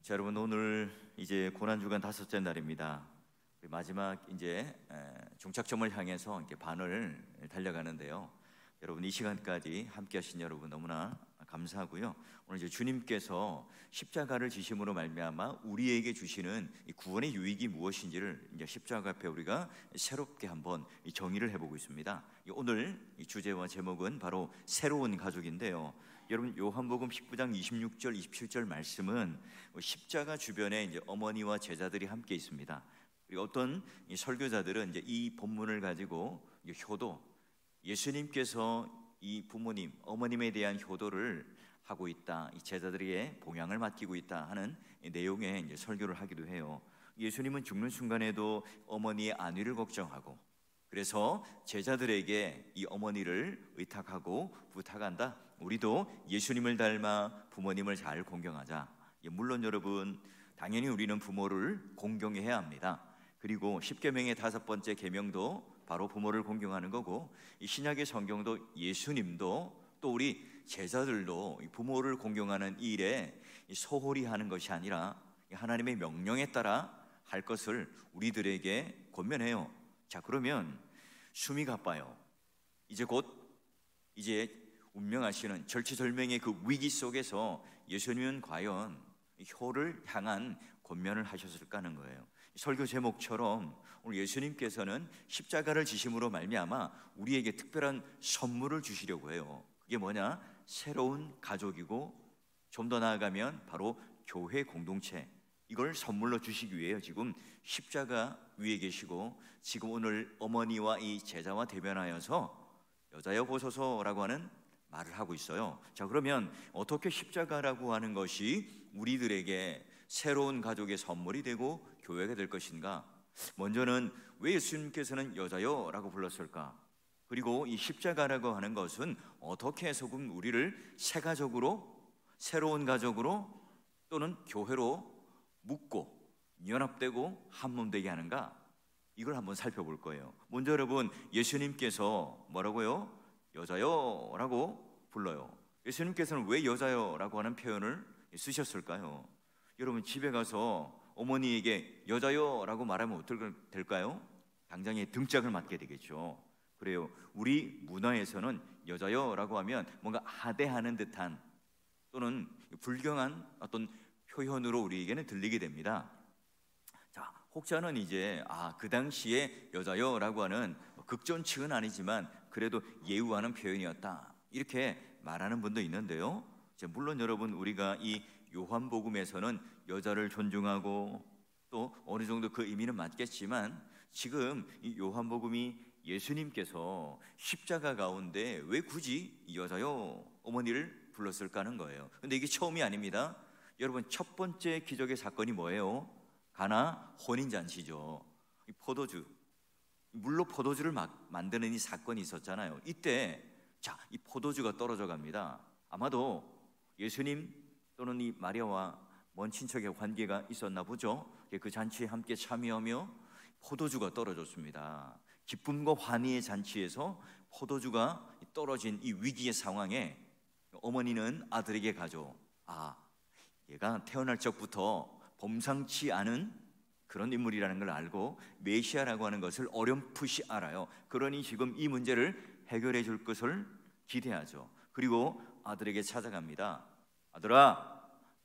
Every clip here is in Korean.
자, 여러분, 오늘 이제 고난주간 다섯째 날입니다. 마지막 이제 종착점을 향해서 이렇게 반을 달려가는데요. 여러분, 이 시간까지 함께 하신 여러분 너무나 감사하고요. 오늘 이제 주님께서 십자가를 지심으로 말미암아 우리에게 주시는 이 구원의 유익이 무엇인지를 이제 십자가 앞에 우리가 새롭게 한번 정의를 해보고 있습니다. 오늘 이 주제와 제목은 바로 새로운 가족인데요. 여러분, 요한복음 19장 26절 27절 말씀은 십자가 주변에 이제 어머니와 제자들이 함께 있습니다. 그리고 어떤 이 설교자들은 이제 이 본문을 가지고 효도, 예수님께서 이 부모님, 어머님에 대한 효도를 하고 있다, 이 제자들에게 봉양을 맡기고 있다 하는 내용의 이제 설교를 하기도 해요. 예수님은 죽는 순간에도 어머니의 안위를 걱정하고, 그래서 제자들에게 이 어머니를 의탁하고 부탁한다. 우리도 예수님을 닮아 부모님을 잘 공경하자. 물론 여러분, 당연히 우리는 부모를 공경해야 합니다. 그리고 십계명의 5번째 계명도 바로 부모를 공경하는 거고, 이 신약의 성경도 예수님도 또 우리 제자들도 부모를 공경하는 이 일에 소홀히 하는 것이 아니라 하나님의 명령에 따라 할 것을 우리들에게 권면해요. 자, 그러면 숨이 가빠요. 이제 곧 이제 운명하시는 절체절명의 그 위기 속에서 예수님은 과연 효를 향한 권면을 하셨을까 하는 거예요. 설교 제목처럼 오늘 예수님께서는 십자가를 지심으로 말미암아 우리에게 특별한 선물을 주시려고 해요. 그게 뭐냐? 새로운 가족이고, 좀 더 나아가면 바로 교회 공동체, 이걸 선물로 주시기 위해 지금 십자가 위에 계시고, 지금 오늘 어머니와 이 제자와 대변하여서 여자여 보소서라고 하는 말을 하고 있어요. 자, 그러면 어떻게 십자가라고 하는 것이 우리들에게 새로운 가족의 선물이 되고 교회가 될 것인가? 먼저는 왜 예수님께서는 여자여라고 불렀을까? 그리고 이 십자가라고 하는 것은 어떻게 해서 우리를 새 가족으로, 새로운 가족으로 또는 교회로 묶고 연합되고 한몸 되게 하는가? 이걸 한번 살펴볼 거예요. 먼저 여러분, 예수님께서 뭐라고요? 여자여라고 불러요. 예수님께서는 왜 여자여라고 하는 표현을 쓰셨을까요? 여러분, 집에 가서 어머니에게 여자여라고 말하면 어떻게 될까요? 당장에 등짝을 맞게 되겠죠. 그래요. 우리 문화에서는 여자여라고 하면 뭔가 하대하는 듯한 또는 불경한 어떤 표현으로 우리에게는 들리게 됩니다. 자, 혹자는 이제 그 당시에 여자여라고 하는 극존칭은 아니지만 그래도 예우하는 표현이었다, 이렇게 말하는 분도 있는데요. 물론 여러분, 우리가 이 요한복음에서는 여자를 존중하고 또 어느 정도 그 의미는 맞겠지만, 지금 이 요한복음이 예수님께서 십자가 가운데 왜 굳이 여자여, 어머니를 불렀을까 하는 거예요. 근데 이게 처음이 아닙니다. 여러분, 첫 번째 기적의 사건이 뭐예요? 가나 혼인잔치죠. 이 포도주, 물로 포도주를 만드는 이 사건이 있었잖아요. 이때 이 포도주가 떨어져 갑니다. 아마도 예수님 또는 이 마리아와 먼 친척의 관계가 있었나 보죠. 그 잔치에 함께 참여하며 포도주가 떨어졌습니다. 기쁨과 환희의 잔치에서 포도주가 떨어진 이 위기의 상황에 어머니는 아들에게 가죠. 얘가 태어날 적부터 범상치 않은 그런 인물이라는 걸 알고 메시아라고 하는 것을 어렴풋이 알아요. 그러니 지금 이 문제를 해결해 줄 것을 기대하죠. 그리고 아들에게 찾아갑니다. 아들아,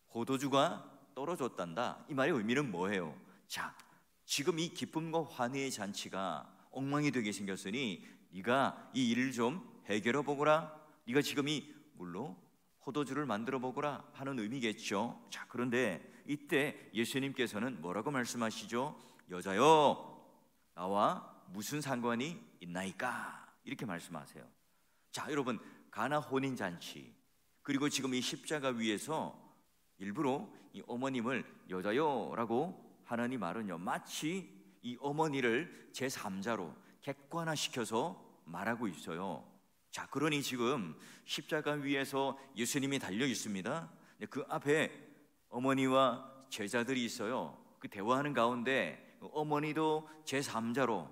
포도주가 떨어졌단다. 이 말의 의미는 뭐예요? 자, 지금 이 기쁨과 환희의 잔치가 엉망이 되게 생겼으니 네가 이 일을 좀 해결해 보거라. 네가 지금 이 물로 포도주를 만들어 보거라 하는 의미겠죠. 자, 그런데 이때 예수님께서는 뭐라고 말씀하시죠? 여자여, 나와 무슨 상관이 있나이까? 이렇게 말씀하세요. 자, 여러분, 가나 혼인잔치, 그리고 지금 이 십자가 위에서 일부러 이 어머님을 여자여라고 하는 이 말은요, 마치 이 어머니를 제3자로 객관화시켜서 말하고 있어요. 자, 그러니 지금 십자가 위에서 예수님이 달려 있습니다. 그 앞에 어머니와 제자들이 있어요. 그 대화하는 가운데 어머니도 제3자로,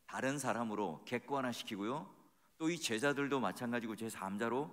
다른 사람으로 객관화시키고요, 또 이 제자들도 마찬가지고 제3자로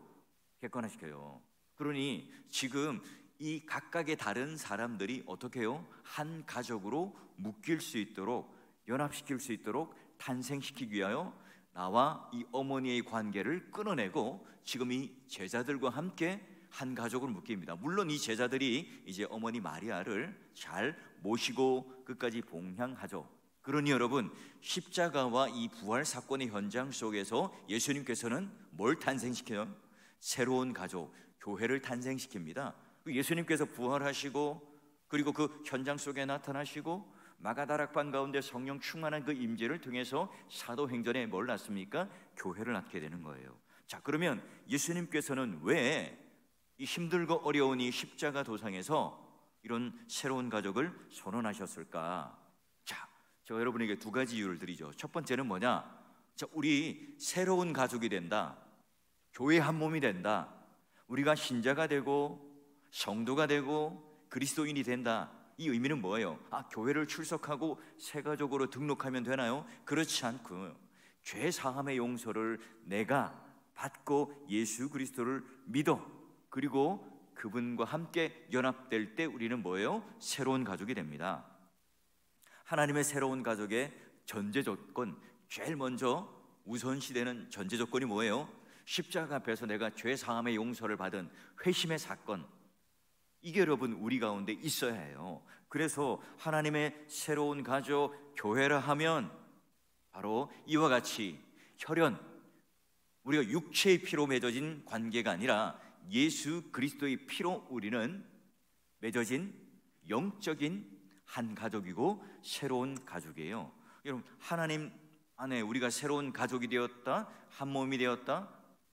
객관화시켜요. 그러니 지금 이 각각의 다른 사람들이 어떻게 해요? 한 가족으로 묶일 수 있도록, 연합시킬 수 있도록 탄생시키기 위하여 나와 이 어머니의 관계를 끊어내고 지금 이 제자들과 함께 한 가족을 묶입니다. 물론 이 제자들이 이제 어머니 마리아를 잘 모시고 끝까지 봉양하죠. 그러니 여러분, 십자가와 이 부활 사건의 현장 속에서 예수님께서는 뭘 탄생시켜요? 새로운 가족, 교회를 탄생시킵니다. 예수님께서 부활하시고 그리고 그 현장 속에 나타나시고 마가다락방 가운데 성령 충만한 그 임재를 통해서 사도행전에 뭘 낳습니까? 교회를 낳게 되는 거예요. 자, 그러면 예수님께서는 왜 이 힘들고 어려운 이 십자가 도상에서 이런 새로운 가족을 선언하셨을까? 자, 제가 여러분에게 두 가지 이유를 드리죠. 첫 번째는 뭐냐? 자, 우리 새로운 가족이 된다, 교회 한 몸이 된다, 우리가 신자가 되고 성도가 되고 그리스도인이 된다. 이 의미는 뭐예요? 교회를 출석하고 새 가족으로 등록하면 되나요? 그렇지 않고 죄 사함의 용서를 내가 받고 예수 그리스도를 믿어 그리고 그분과 함께 연합될 때 우리는 뭐예요? 새로운 가족이 됩니다. 하나님의 새로운 가족의 전제 조건, 제일 먼저 우선시되는 전제 조건이 뭐예요? 십자가 앞에서 내가 죄 사함의 용서를 받은 회심의 사건, 이게 여러분 우리 가운데 있어야 해요. 그래서 하나님의 새로운 가족 교회라 하면 바로 이와 같이 혈연, 우리가 육체의 피로 맺어진 관계가 아니라 예수 그리스도의 피로 우리는 맺어진 영적인 한 가족이고 새로운 가족이에요. 여러분, 하나님 안에 우리가 새로운 가족이 되었다, 한 몸이 되었다,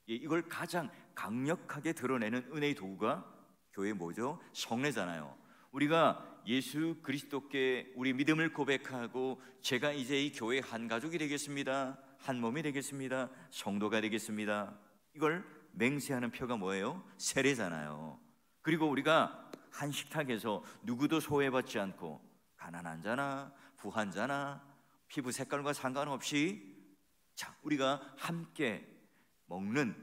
이걸 가장 강력하게 드러내는 은혜의 도구가 교회 뭐죠? 성례잖아요. 우리가 예수 그리스도께 우리 믿음을 고백하고 제가 이제 이 교회 한 가족이 되겠습니다, 한 몸이 되겠습니다, 성도가 되겠습니다, 이걸 맹세하는 표가 뭐예요? 세례잖아요. 그리고 우리가 한 식탁에서 누구도 소외받지 않고 가난한 자나 부한 자나 피부 색깔과 상관없이 자, 우리가 함께 먹는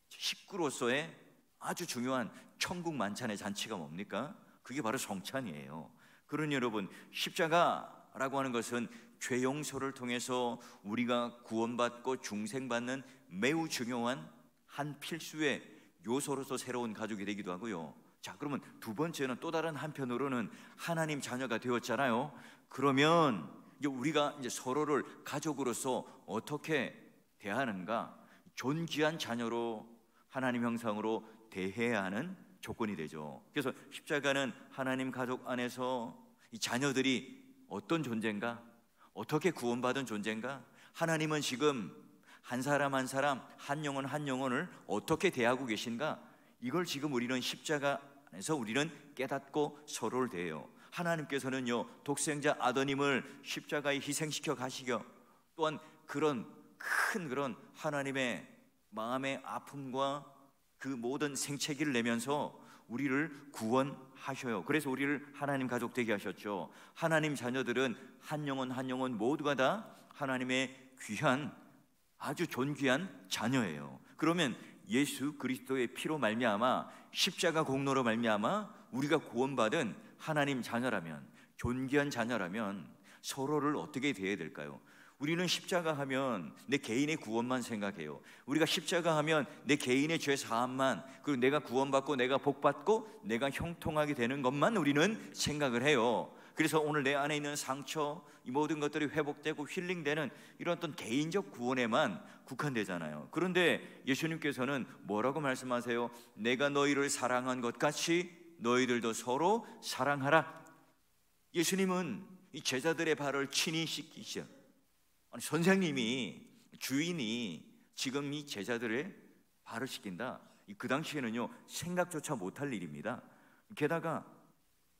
식구로서의 아주 중요한 천국 만찬의 잔치가 뭡니까? 그게 바로 성찬이에요. 그러니 여러분, 십자가라고 하는 것은 죄 용서를 통해서 우리가 구원받고 중생받는 매우 중요한 한 필수의 요소로서 새로운 가족이 되기도 하고요. 자, 그러면 두 번째는 또 다른 한편으로는 하나님 자녀가 되었잖아요. 그러면 이제 우리가 이제 서로를 가족으로서 어떻게 대하는가? 존귀한 자녀로 하나님 형상으로 대해야 하는 조건이 되죠. 그래서 십자가는 하나님 가족 안에서 이 자녀들이 어떤 존재인가? 어떻게 구원받은 존재인가? 하나님은 지금 한 사람 한 사람, 한 영혼 한 영혼을 어떻게 대하고 계신가? 이걸 지금 우리는 십자가 안에서 우리는 깨닫고 서로를 대해요. 하나님께서는요, 독생자 아드님을 십자가에 희생시켜 가시겨 또한 그런 하나님의 마음의 아픔과 그 모든 생채기를 내면서 우리를 구원하셔요. 그래서 우리를 하나님 가족 되게 하셨죠. 하나님 자녀들은 한 영혼 한 영혼 모두가 다 하나님의 귀한 아주 존귀한 자녀예요. 그러면 예수 그리스도의 피로 말미암아 십자가 공로로 말미암아 우리가 구원받은 하나님 자녀라면, 존귀한 자녀라면 서로를 어떻게 대해야 될까요? 우리는 십자가 하면 내 개인의 구원만 생각해요. 우리가 십자가 하면 내 개인의 죄 사함만, 그리고 내가 구원받고 내가 복받고 내가 형통하게 되는 것만 우리는 생각을 해요. 그래서 오늘 내 안에 있는 상처, 이 모든 것들이 회복되고 힐링되는 이런 어떤 개인적 구원에만 국한되잖아요. 그런데 예수님께서는 뭐라고 말씀하세요? 내가 너희를 사랑한 것 같이 너희들도 서로 사랑하라. 예수님은 이 제자들의 발을 친히 씻기셔. 아니, 선생님이, 주인이 지금 이 제자들의 발을 씻긴다. 그 당시에는요, 생각조차 못할 일입니다. 게다가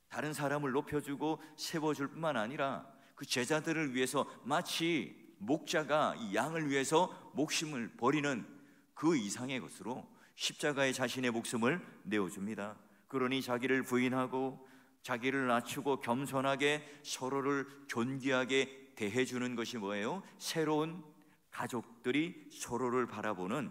다른 사람을 높여주고 세워줄 뿐만 아니라 그 제자들을 위해서 마치 목자가 이 양을 위해서 목숨을 버리는 그 이상의 것으로 십자가에 자신의 목숨을 내어줍니다. 그러니 자기를 부인하고 자기를 낮추고 겸손하게 서로를 존귀하게 대해주는 것이 뭐예요? 새로운 가족들이 서로를 바라보는,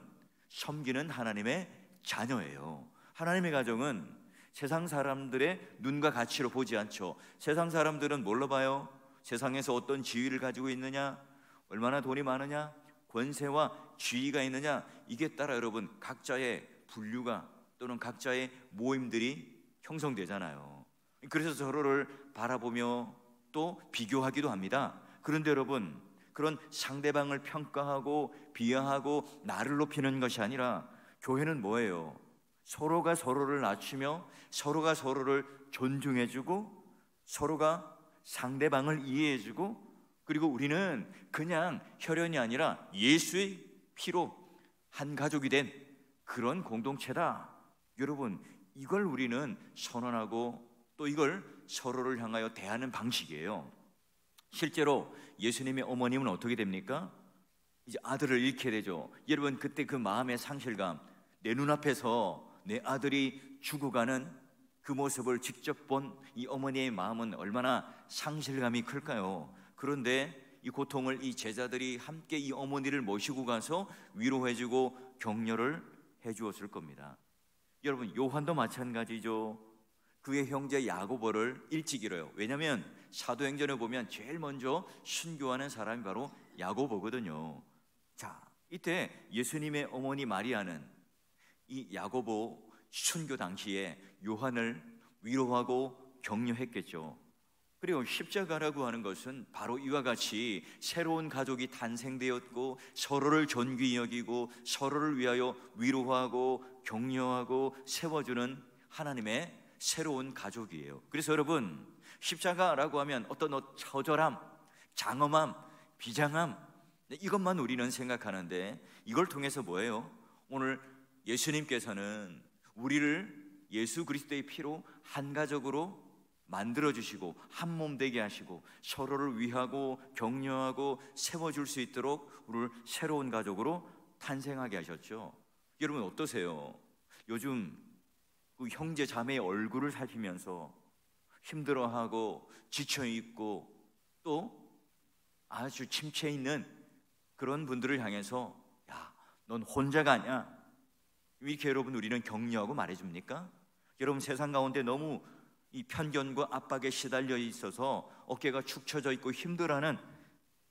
섬기는 하나님의 자녀예요. 하나님의 가정은 세상 사람들의 눈과 가치로 보지 않죠. 세상 사람들은 뭘로 봐요? 세상에서 어떤 지위를 가지고 있느냐, 얼마나 돈이 많으냐, 권세와 지위가 있느냐, 이게 따라 여러분 각자의 분류가 또는 각자의 모임들이 형성되잖아요. 그래서 서로를 바라보며 또 비교하기도 합니다. 그런데 여러분, 그런 상대방을 평가하고 비하하고 나를 높이는 것이 아니라 교회는 뭐예요? 서로가 서로를 낮추며 서로가 서로를 존중해주고 서로가 상대방을 이해해주고, 그리고 우리는 그냥 혈연이 아니라 예수의 피로 한 가족이 된 그런 공동체다. 여러분, 이걸 우리는 선언하고 또 이걸 서로를 향하여 대하는 방식이에요. 실제로 예수님의 어머님은 어떻게 됩니까? 이제 아들을 잃게 되죠. 여러분, 그때 그 마음의 상실감, 내 눈앞에서 내 아들이 죽어가는 그 모습을 직접 본 이 어머니의 마음은 얼마나 상실감이 클까요? 그런데 이 고통을 이 제자들이 함께 이 어머니를 모시고 가서 위로해주고 격려를 해주었을 겁니다. 여러분, 요한도 마찬가지죠. 그의 형제 야고보를 일찍 잃어요. 왜냐하면 사도행전에 보면 제일 먼저 순교하는 사람이 바로 야고보거든요. 자, 이때 예수님의 어머니 마리아는 이 야고보 순교 당시에 요한을 위로하고 격려했겠죠. 그리고 십자가라고 하는 것은 바로 이와 같이 새로운 가족이 탄생되었고 서로를 존귀히 여기고 서로를 위하여 위로하고 격려하고 세워주는 하나님의 새로운 가족이에요. 그래서 여러분, 십자가라고 하면 어떤 처절함, 장엄함, 비장함, 이것만 우리는 생각하는데 이걸 통해서 뭐예요? 오늘 예수님께서는 우리를 예수 그리스도의 피로 한 가족으로 만들어주시고 한 몸 되게 하시고 서로를 위하고 격려하고 세워줄 수 있도록 우리를 새로운 가족으로 탄생하게 하셨죠. 여러분 어떠세요? 요즘 그 형제 자매의 얼굴을 살피면서 힘들어하고 지쳐있고 또 아주 침체해 있는 그런 분들을 향해서 야, 넌 혼자가 아니야, 이렇게 여러분 우리는 격려하고 말해줍니까? 여러분, 세상 가운데 너무 이 편견과 압박에 시달려 있어서 어깨가 축 처져 있고 힘들어하는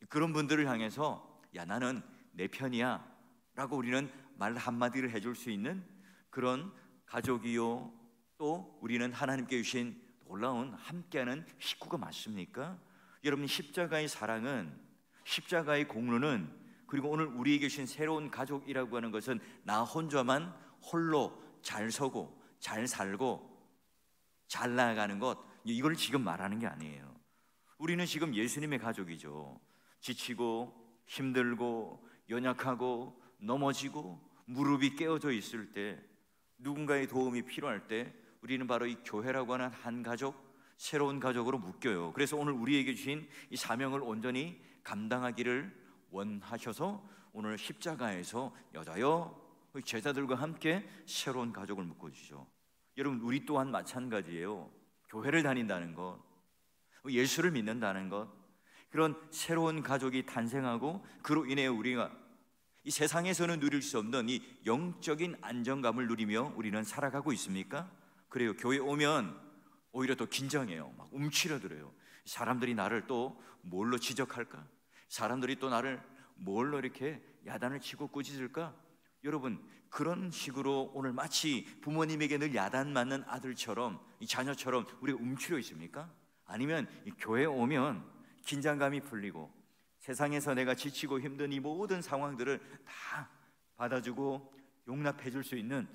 그런 분들을 향해서 야, 나는 내 편이야 라고 우리는 말 한마디를 해줄 수 있는 그런 가족이요, 또 우리는 하나님께 주신 놀라운 함께하는 식구가 맞습니까? 여러분, 십자가의 사랑은, 십자가의 공로는, 그리고 오늘 우리에게 주신 새로운 가족이라고 하는 것은 나 혼자만 홀로 잘 서고 잘 살고 잘 나아가는 것, 이걸 지금 말하는 게 아니에요. 우리는 지금 예수님의 가족이죠. 지치고 힘들고 연약하고 넘어지고 무릎이 깨어져 있을 때, 누군가의 도움이 필요할 때 우리는 바로 이 교회라고 하는 한 가족, 새로운 가족으로 묶여요. 그래서 오늘 우리에게 주신 이 사명을 온전히 감당하기를 원하셔서 오늘 십자가에서 여자여 제자들과 함께 새로운 가족을 묶어주시죠. 여러분, 우리 또한 마찬가지예요. 교회를 다닌다는 것, 예수를 믿는다는 것, 그런 새로운 가족이 탄생하고 그로 인해 우리가 이 세상에서는 누릴 수 없는 이 영적인 안정감을 누리며 우리는 살아가고 있습니까? 그래요. 교회 오면 오히려 더 긴장해요. 막 움츠러들어요. 사람들이 나를 또 뭘로 지적할까? 사람들이 또 나를 뭘로 이렇게 야단을 치고 꾸짖을까? 여러분, 그런 식으로 오늘 마치 부모님에게 늘 야단 맞는 아들처럼, 이 자녀처럼 우리가 움츠려 있습니까? 아니면 이 교회에 오면 긴장감이 풀리고 세상에서 내가 지치고 힘든 이 모든 상황들을 다 받아주고 용납해 줄 수 있는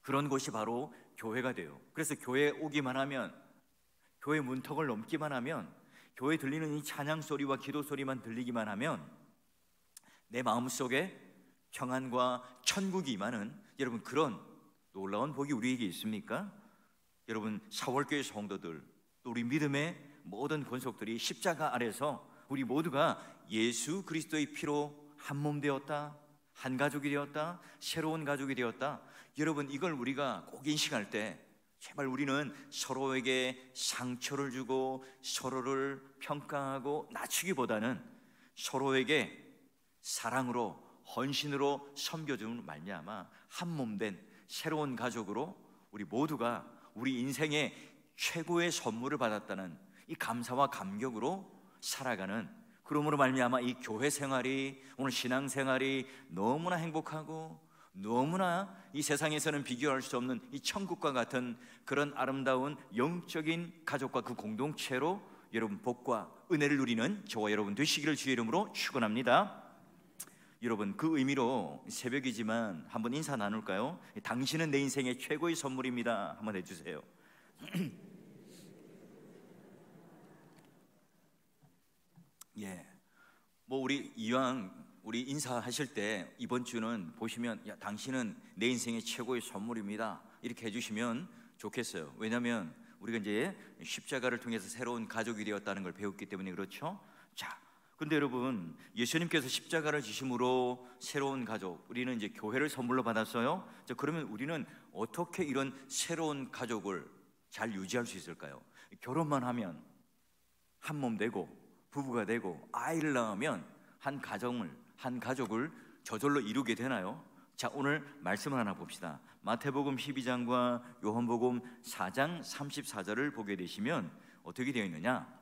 그런 곳이 바로 교회가 돼요. 그래서 교회에 오기만 하면, 교회 문턱을 넘기만 하면, 교회에 들리는 이 찬양 소리와 기도 소리만 들리기만 하면 내 마음속에 평안과 천국이 임하는, 여러분, 그런 놀라운 복이 우리에게 있습니까? 여러분, 사월교회 성도들, 또 우리 믿음의 모든 권속들이 십자가 아래서 우리 모두가 예수 그리스도의 피로 한 몸 되었다, 한 가족이 되었다, 새로운 가족이 되었다. 여러분, 이걸 우리가 꼭 인식할 때 제발 우리는 서로에게 상처를 주고 서로를 평가하고 낮추기보다는 서로에게 사랑으로 헌신으로 섬겨주는 말미암아 한 몸 된 새로운 가족으로 우리 모두가 우리 인생의 최고의 선물을 받았다는 이 감사와 감격으로 살아가는, 그러므로 말미암아 이 교회 생활이, 오늘 신앙 생활이 너무나 행복하고 너무나 이 세상에서는 비교할 수 없는 이 천국과 같은 그런 아름다운 영적인 가족과 그 공동체로 여러분 복과 은혜를 누리는 저와 여러분 되시기를 주의 이름으로 축원합니다. 여러분, 그 의미로 새벽이지만 한번 인사 나눌까요? 당신은 내 인생의 최고의 선물입니다. 한번 해주세요. 예, 뭐 우리 이왕 우리 인사하실 때 이번 주는 보시면 야, 당신은 내 인생의 최고의 선물입니다, 이렇게 해주시면 좋겠어요. 왜냐하면 우리가 이제 십자가를 통해서 새로운 가족이 되었다는 걸 배웠기 때문에 그렇죠. 자, 근데 여러분, 예수님께서 십자가를 지심으로 새로운 가족, 우리는 이제 교회를 선물로 받았어요. 자, 그러면 우리는 어떻게 이런 새로운 가족을 잘 유지할 수 있을까요? 결혼만 하면 한 몸 되고 부부가 되고 아이를 낳으면 한 가족을 저절로 이루게 되나요? 자, 오늘 말씀을 하나 봅시다. 마태복음 12장과 요한복음 4장 34절을 보게 되시면 어떻게 되어 있느냐?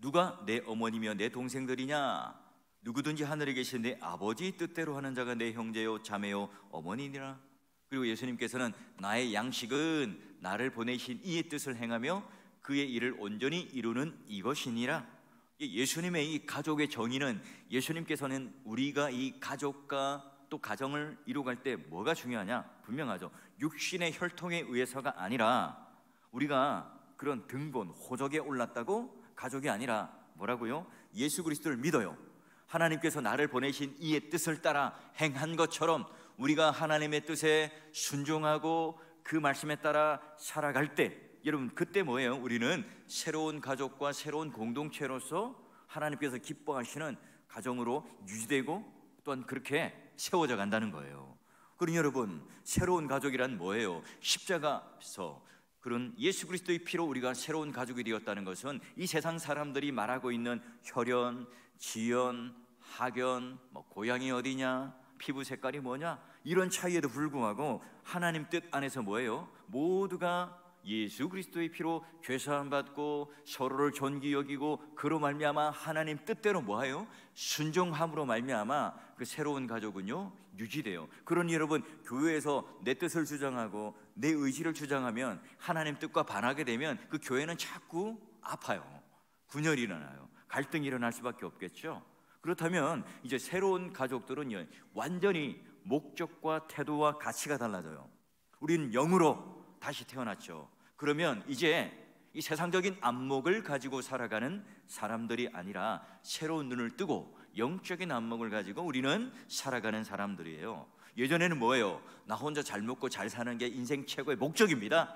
누가 내 어머니며 내 동생들이냐? 누구든지 하늘에 계신 내 아버지 뜻대로 하는 자가 내 형제요 자매요 어머니니라. 그리고 예수님께서는 나의 양식은 나를 보내신 이의 뜻을 행하며 그의 일을 온전히 이루는 이것이니라. 예수님의 이 가족의 정의는, 예수님께서는 우리가 이 가족과 또 가정을 이루어갈 때 뭐가 중요하냐? 분명하죠. 육신의 혈통에 의해서가 아니라, 우리가 그런 등본, 호적에 올랐다고 가족이 아니라 뭐라고요? 예수 그리스도를 믿어요. 하나님께서 나를 보내신 이의 뜻을 따라 행한 것처럼 우리가 하나님의 뜻에 순종하고 그 말씀에 따라 살아갈 때, 여러분 그때 뭐예요? 우리는 새로운 가족과 새로운 공동체로서 하나님께서 기뻐하시는 가정으로 유지되고 또한 그렇게 세워져 간다는 거예요. 그러니 여러분, 새로운 가족이란 뭐예요? 십자가에서 그런 예수 그리스도의 피로 우리가 새로운 가족이 되었다는 것은 이 세상 사람들이 말하고 있는 혈연, 지연, 학연, 뭐 고향이 어디냐, 피부 색깔이 뭐냐, 이런 차이에도 불구하고 하나님 뜻 안에서 뭐예요? 모두가 예수 그리스도의 피로 죄사함 받고 서로를 존귀 여기고 그로 말미암아 하나님 뜻대로 뭐하요? 순종함으로 말미암아 그 새로운 가족은요 유지돼요. 그러니 여러분, 교회에서 내 뜻을 주장하고 내 의지를 주장하면 하나님 뜻과 반하게 되면 그 교회는 자꾸 아파요. 분열이 일어나요. 갈등이 일어날 수밖에 없겠죠. 그렇다면 이제 새로운 가족들은요 완전히 목적과 태도와 가치가 달라져요. 우리는 영으로 다시 태어났죠. 그러면 이제 이 세상적인 안목을 가지고 살아가는 사람들이 아니라 새로운 눈을 뜨고 영적인 안목을 가지고 우리는 살아가는 사람들이에요. 예전에는 뭐예요? 나 혼자 잘 먹고 잘 사는 게 인생 최고의 목적입니다.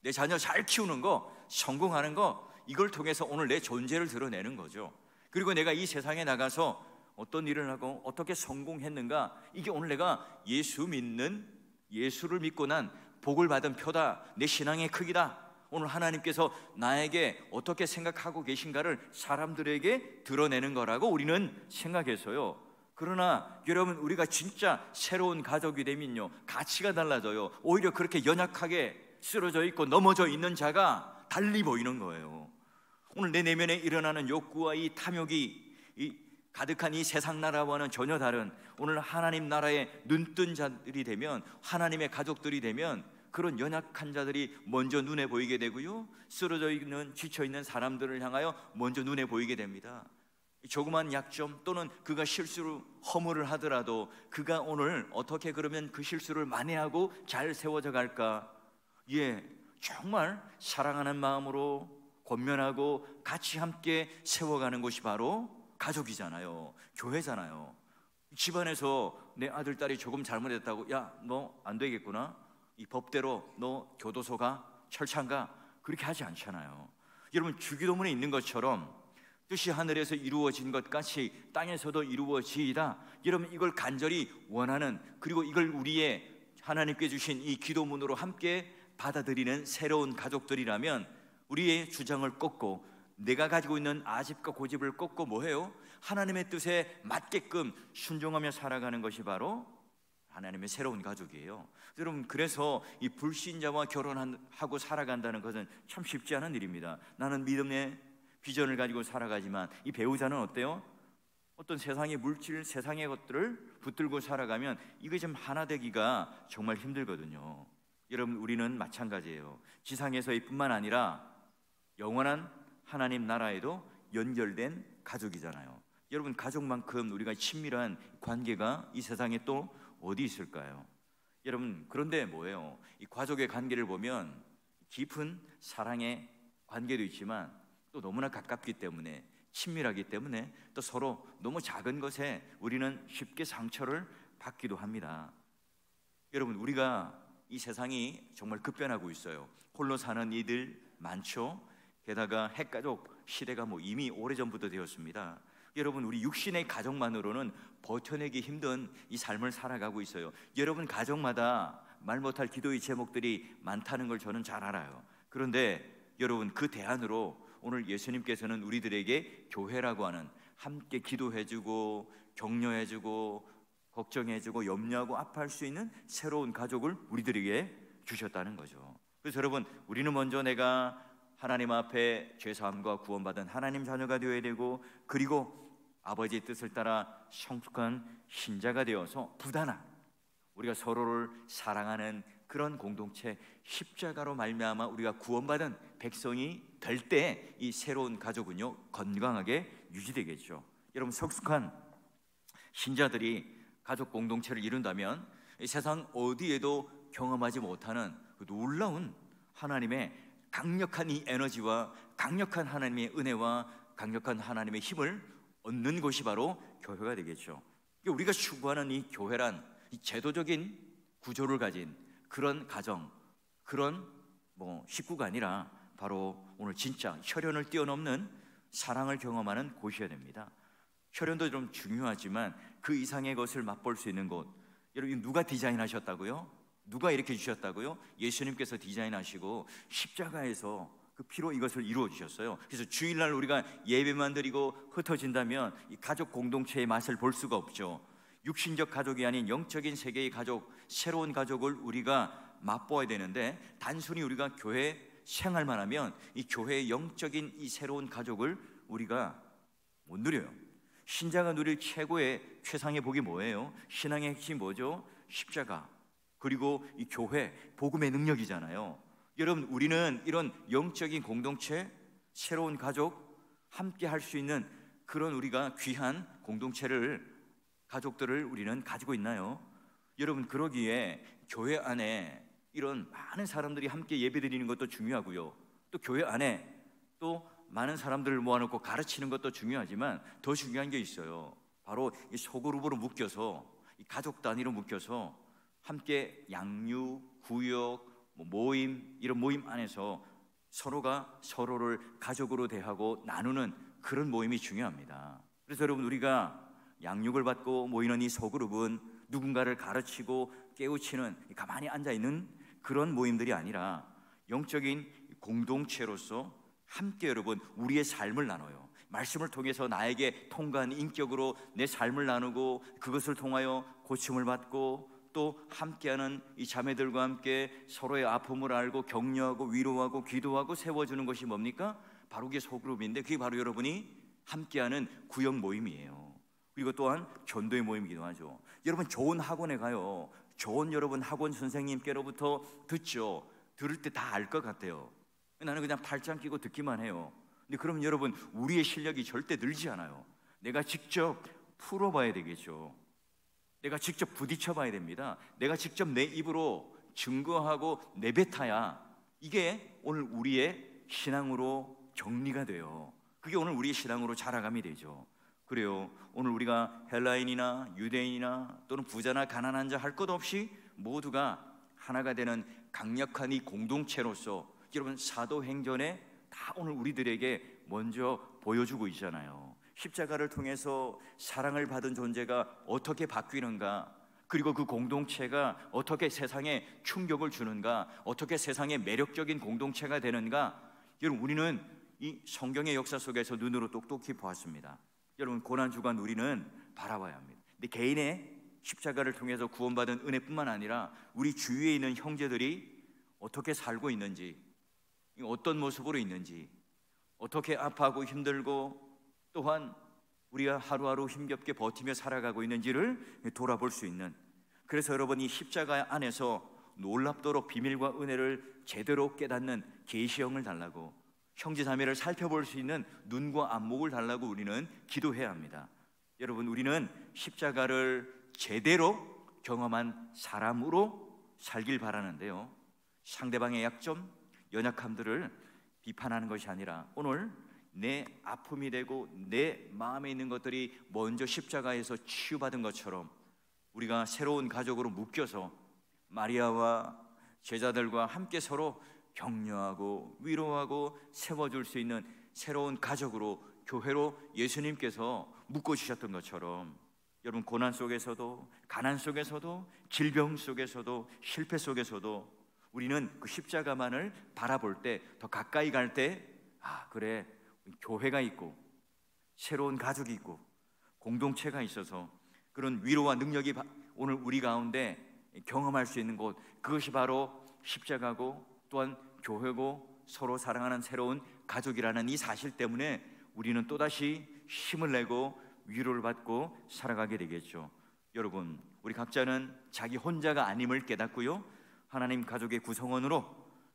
내 자녀 잘 키우는 거, 성공하는 거, 이걸 통해서 오늘 내 존재를 드러내는 거죠. 그리고 내가 이 세상에 나가서 어떤 일을 하고 어떻게 성공했는가, 이게 오늘 내가 예수를 믿고 난 복을 받은 표다, 내 신앙의 크기다. 오늘 하나님께서 나에게 어떻게 생각하고 계신가를 사람들에게 드러내는 거라고 우리는 생각해서요. 그러나 여러분, 우리가 진짜 새로운 가족이 되면요 가치가 달라져요. 오히려 그렇게 연약하게 쓰러져 있고 넘어져 있는 자가 달리 보이는 거예요. 오늘 내 내면에 일어나는 욕구와 이 탐욕이 가득한 이 세상 나라와는 전혀 다른, 오늘 하나님 나라에 눈뜬 자들이 되면, 하나님의 가족들이 되면 그런 연약한 자들이 먼저 눈에 보이게 되고요, 쓰러져 있는 지쳐 있는 사람들을 향하여 먼저 눈에 보이게 됩니다. 조그만 약점 또는 그가 실수로 허물을 하더라도 그가 오늘 어떻게 그러면 그 실수를 만회하고 잘 세워져 갈까? 정말 사랑하는 마음으로 권면하고 같이 함께 세워가는 곳이 바로 가족이잖아요. 교회잖아요. 집안에서 내 아들, 딸이 조금 잘못했다고 야, 너 안 되겠구나, 이 법대로 너 교도소 가, 철창 가, 그렇게 하지 않잖아요. 여러분, 주기도문에 있는 것처럼 뜻이 하늘에서 이루어진 것 같이 땅에서도 이루어지이다. 여러분, 이걸 간절히 원하는, 그리고 이걸 우리의 하나님께 주신 이 기도문으로 함께 받아들이는 새로운 가족들이라면 우리의 주장을 꺾고 내가 가지고 있는 아집과 고집을 꺾고 뭐해요? 하나님의 뜻에 맞게끔 순종하며 살아가는 것이 바로 하나님의 새로운 가족이에요. 여러분, 그래서 이 불신자와 결혼하고 살아간다는 것은 참 쉽지 않은 일입니다. 나는 믿음의 비전을 가지고 살아가지만 이 배우자는 어때요? 어떤 세상의 물질, 세상의 것들을 붙들고 살아가면 이게 좀 하나 되기가 정말 힘들거든요. 여러분, 우리는 마찬가지예요. 지상에서의 뿐만 아니라 영원한 하나님 나라에도 연결된 가족이잖아요. 여러분, 가족만큼 우리가 친밀한 관계가 이 세상에 또 어디 있을까요? 여러분, 그런데 뭐예요? 이 가족의 관계를 보면 깊은 사랑의 관계도 있지만 또 너무나 가깝기 때문에, 친밀하기 때문에 또 서로 너무 작은 것에 우리는 쉽게 상처를 받기도 합니다. 여러분, 우리가 이 세상이 정말 급변하고 있어요. 홀로 사는 이들 많죠. 게다가 핵가족 시대가 이미 오래전부터 되었습니다. 여러분, 우리 육신의 가족만으로는 버텨내기 힘든 이 삶을 살아가고 있어요. 여러분 가족마다 말 못할 기도의 제목들이 많다는 걸 저는 잘 알아요. 그런데 여러분, 그 대안으로 오늘 예수님께서는 우리들에게 교회라고 하는, 함께 기도해주고 격려해주고 걱정해주고 염려하고 아파할 수 있는 새로운 가족을 우리들에게 주셨다는 거죠. 그래서 여러분, 우리는 먼저 내가 하나님 앞에 죄사함과 구원받은 하나님 자녀가 되어야 되고, 그리고 아버지의 뜻을 따라 성숙한 신자가 되어서 부단한, 우리가 서로를 사랑하는 그런 공동체, 십자가로 말미암아 우리가 구원받은 백성이 될 때 이 새로운 가족은요 건강하게 유지되겠죠. 여러분, 성숙한 신자들이 가족 공동체를 이룬다면 이 세상 어디에도 경험하지 못하는 그 놀라운 하나님의 강력한 이 에너지와 강력한 하나님의 은혜와 강력한 하나님의 힘을 얻는 곳이 바로 교회가 되겠죠. 우리가 추구하는 이 교회란 이 제도적인 구조를 가진 그런 가정, 그런 식구가 아니라 바로 오늘 진짜 혈연을 뛰어넘는 사랑을 경험하는 곳이어야 됩니다. 혈연도 좀 중요하지만 그 이상의 것을 맛볼 수 있는 곳. 여러분, 누가 디자인하셨다고요? 누가 이렇게 주셨다고요? 예수님께서 디자인하시고 십자가에서 그 피로 이것을 이루어 주셨어요. 그래서 주일날 우리가 예배만 드리고 흩어진다면 이 가족 공동체의 맛을 볼 수가 없죠. 육신적 가족이 아닌 영적인 세계의 가족, 새로운 가족을 우리가 맛보아야 되는데, 단순히 우리가 교회 생활만 하면 이 교회의 영적인 이 새로운 가족을 우리가 못 누려요. 신자가 누릴 최고의 최상의 복이 뭐예요? 신앙의 핵심이 뭐죠? 십자가, 그리고 이 교회, 복음의 능력이잖아요. 여러분, 우리는 이런 영적인 공동체, 새로운 가족, 함께 할 수 있는 그런 우리가 귀한 공동체를, 가족들을 우리는 가지고 있나요? 여러분, 그러기에 교회 안에 이런 많은 사람들이 함께 예배드리는 것도 중요하고요, 또 교회 안에 또 많은 사람들을 모아놓고 가르치는 것도 중요하지만 더 중요한 게 있어요. 바로 이 소그룹으로 묶여서, 이 가족 단위로 묶여서 함께 양육, 구역, 모임, 이런 모임 안에서 서로가 서로를 가족으로 대하고 나누는 그런 모임이 중요합니다. 그래서 여러분, 우리가 양육을 받고 모이는 이 소그룹은 누군가를 가르치고 깨우치는, 가만히 앉아있는 그런 모임들이 아니라 영적인 공동체로서 함께 여러분 우리의 삶을 나눠요. 말씀을 통해서 나에게 통과한 인격으로 내 삶을 나누고 그것을 통하여 고침을 받고, 또 함께하는 이 자매들과 함께 서로의 아픔을 알고 격려하고 위로하고 기도하고 세워주는 것이 뭡니까? 바로 그게 소그룹인데, 그게 바로 여러분이 함께하는 구역 모임이에요. 그리고 또한 전도의 모임이기도 하죠. 여러분, 좋은 학원에 가요. 좋은 여러분 학원 선생님께로부터 듣죠. 들을 때 다 알 것 같아요. 나는 그냥 팔짱 끼고 듣기만 해요. 근데 그럼 여러분, 우리의 실력이 절대 늘지 않아요. 내가 직접 풀어봐야 되겠죠. 내가 직접 부딪혀봐야 됩니다. 내가 직접 내 입으로 증거하고 내뱉어야 이게 오늘 우리의 신앙으로 정리가 돼요. 그게 오늘 우리의 신앙으로 자라감이 되죠. 그래요. 오늘 우리가 헬라인이나 유대인이나 또는 부자나 가난한 자 할 것 없이 모두가 하나가 되는 강력한 이 공동체로서, 여러분, 사도행전에 다 오늘 우리들에게 먼저 보여주고 있잖아요. 십자가를 통해서 사랑을 받은 존재가 어떻게 바뀌는가, 그리고 그 공동체가 어떻게 세상에 충격을 주는가, 어떻게 세상에 매력적인 공동체가 되는가. 여러분, 우리는 이 성경의 역사 속에서 눈으로 똑똑히 보았습니다. 여러분, 고난주간 우리는 바라봐야 합니다. 근데 개인의 십자가를 통해서 구원받은 은혜뿐만 아니라 우리 주위에 있는 형제들이 어떻게 살고 있는지, 어떤 모습으로 있는지, 어떻게 아파하고 힘들고 또한 우리가 하루하루 힘겹게 버티며 살아가고 있는지를 돌아볼 수 있는, 그래서 여러분 이 십자가 안에서 놀랍도록 비밀과 은혜를 제대로 깨닫는 계시형을 달라고, 형제자매를 살펴볼 수 있는 눈과 안목을 달라고 우리는 기도해야 합니다. 여러분, 우리는 십자가를 제대로 경험한 사람으로 살길 바라는데요, 상대방의 약점, 연약함들을 비판하는 것이 아니라 오늘 내 아픔이 되고 내 마음에 있는 것들이 먼저 십자가에서 치유받은 것처럼 우리가 새로운 가족으로 묶여서 마리아와 제자들과 함께 서로 격려하고 위로하고 세워줄 수 있는 새로운 가족으로, 교회로 예수님께서 묶어주셨던 것처럼 여러분, 고난 속에서도, 가난 속에서도, 질병 속에서도, 실패 속에서도 우리는 그 십자가만을 바라볼 때, 더 가까이 갈 때, 아 그래, 교회가 있고 새로운 가족이 있고 공동체가 있어서 그런 위로와 능력이 오늘 우리 가운데 경험할 수 있는 곳, 그것이 바로 십자가고 또한 교회고 서로 사랑하는 새로운 가족이라는 이 사실 때문에 우리는 또다시 힘을 내고 위로를 받고 살아가게 되겠죠. 여러분, 우리 각자는 자기 혼자가 아님을 깨닫고요, 하나님 가족의 구성원으로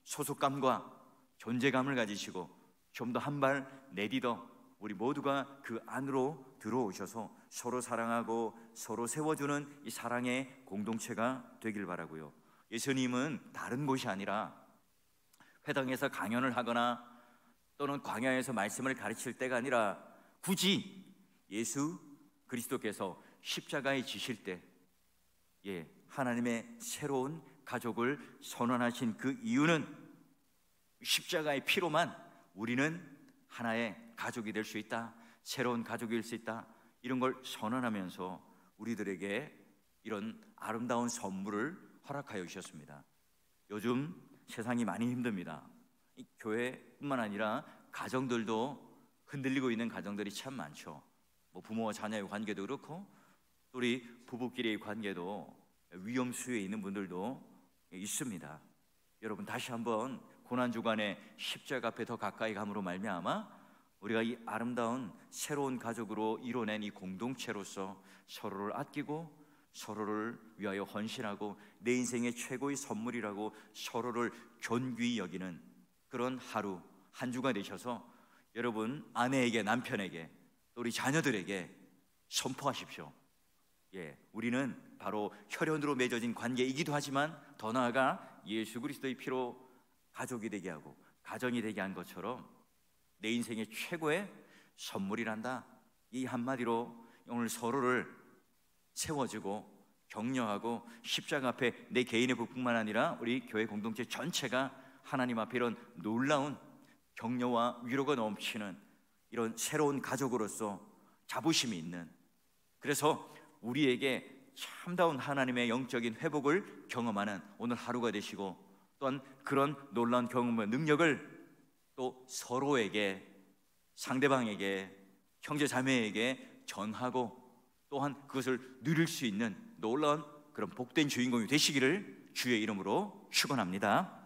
소속감과 존재감을 가지시고 좀 더 한 발 내딛어 우리 모두가 그 안으로 들어오셔서 서로 사랑하고 서로 세워주는 이 사랑의 공동체가 되길 바라고요. 예수님은 다른 곳이 아니라 회당에서 강연을 하거나 또는 광야에서 말씀을 가르칠 때가 아니라 굳이 예수 그리스도께서 십자가에 지실 때, 하나님의 새로운 가족을 선언하신 그 이유는 십자가의 피로만 우리는 하나의 가족이 될 수 있다, 새로운 가족이 될 수 있다, 이런 걸 선언하면서 우리들에게 이런 아름다운 선물을 허락하여 주셨습니다. 요즘 세상이 많이 힘듭니다. 이 교회뿐만 아니라 가정들도 흔들리고 있는 가정들이 참 많죠. 뭐 부모와 자녀의 관계도 그렇고 또 우리 부부끼리의 관계도 위험 수위에 있는 분들도 있습니다. 여러분, 다시 한번 고난주간에 십자가 앞에 더 가까이 감으로 말미암아 우리가 이 아름다운 새로운 가족으로 이뤄낸 이 공동체로서 서로를 아끼고 서로를 위하여 헌신하고 내 인생의 최고의 선물이라고 서로를 존귀히 여기는 그런 하루 한 주가 되셔서 여러분 아내에게, 남편에게, 또 우리 자녀들에게 선포하십시오. 우리는 바로 혈연으로 맺어진 관계이기도 하지만 더 나아가 예수 그리스도의 피로 가족이 되게 하고 가정이 되게 한 것처럼 내 인생의 최고의 선물이란다. 이 한마디로 오늘 서로를 세워주고 격려하고 십자가 앞에 내 개인의 복뿐만 아니라 우리 교회 공동체 전체가 하나님 앞에 이런 놀라운 격려와 위로가 넘치는 이런 새로운 가족으로서 자부심이 있는, 그래서 우리에게 참다운 하나님의 영적인 회복을 경험하는 오늘 하루가 되시고, 또한 그런 놀라운 경험과 능력을 또 서로에게, 상대방에게, 형제자매에게 전하고 또한 그것을 누릴 수 있는 놀라운 그런 복된 주인공이 되시기를 주의 이름으로 축원합니다.